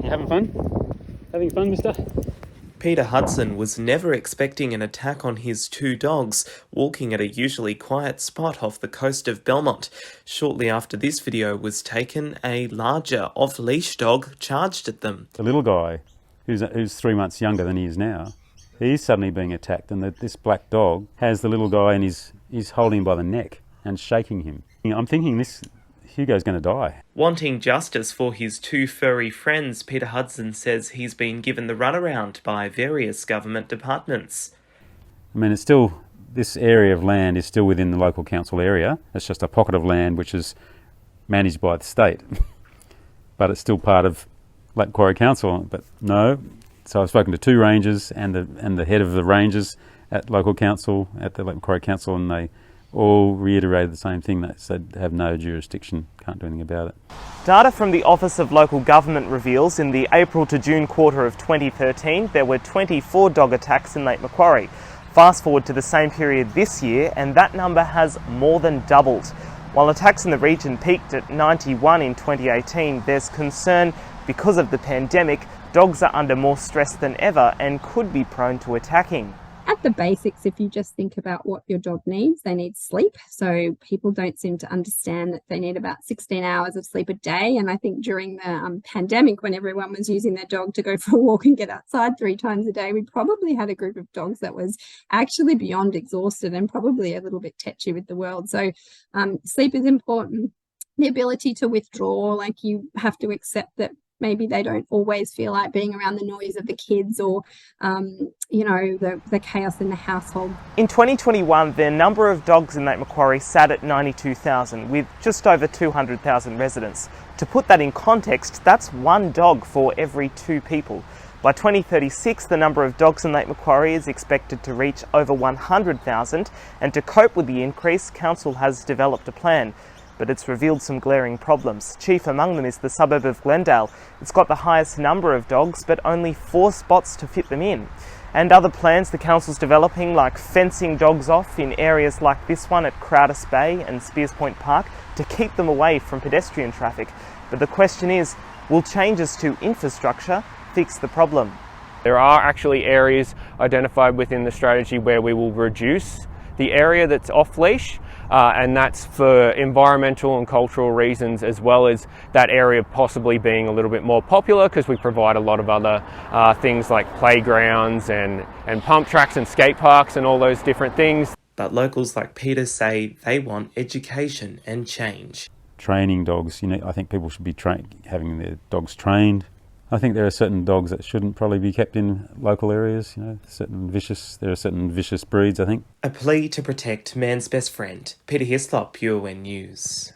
You having fun? Having fun, mister? Peter Hudson was never expecting an attack on his two dogs, walking at a usually quiet spot off the coast of Belmont. Shortly after this video was taken, a larger off-leash dog charged at them. The little guy, who's 3 months younger than he is now, he's suddenly being attacked, and this black dog has the little guy and he's holding him by the neck and shaking him. I'm thinking Hugo's going to die. Wanting justice for his two furry friends, Peter Hudson says he's been given the runaround by various government departments. I mean, this area of land is still within the local council area. It's just a pocket of land which is managed by the state, but it's still part of Lake Macquarie Council. But no, so I've spoken to two rangers and the head of the rangers at the Lake Macquarie Council, and they all reiterated the same thing. They said they have no jurisdiction, can't do anything about it. Data from the Office of Local Government reveals in the April to June quarter of 2013 there were 24 dog attacks in Lake Macquarie. Fast forward to the same period this year and that number has more than doubled. While attacks in the region peaked at 91 in 2018, there's concern because of the pandemic, dogs are under more stress than ever and could be prone to attacking. At the basics, if you just think about what your dog needs, they need sleep. So people don't seem to understand that they need about 16 hours of sleep a day. And I think during the pandemic, when everyone was using their dog to go for a walk and get outside 3 times a day, we probably had a group of dogs that was actually beyond exhausted and probably a little bit tetchy with the world. So sleep is important. The ability to withdraw, like you have to accept that maybe they don't always feel like being around the noise of the kids or, the chaos in the household. In 2021, the number of dogs in Lake Macquarie sat at 92,000, with just over 200,000 residents. To put that in context, that's one dog for every 2 people. By 2036, the number of dogs in Lake Macquarie is expected to reach over 100,000, and to cope with the increase, Council has developed a plan. But it's revealed some glaring problems. Chief among them is the suburb of Glendale. It's got the highest number of dogs, but only 4 spots to fit them in. And other plans the council's developing, like fencing dogs off in areas like this one at Crowdis Bay and Spears Point Park to keep them away from pedestrian traffic. But the question is, will changes to infrastructure fix the problem? There are actually areas identified within the strategy where we will reduce the area that's off-leash, and that's for environmental and cultural reasons, as well as that area possibly being a little bit more popular because we provide a lot of other things like playgrounds and pump tracks and skate parks and all those different things. But locals like Peter say they want education and change. Training dogs, I think people should be having their dogs trained. I think there are certain dogs that shouldn't probably be kept in local areas, there are certain vicious breeds, I think. A plea to protect man's best friend. Peter Hyslop, UN News.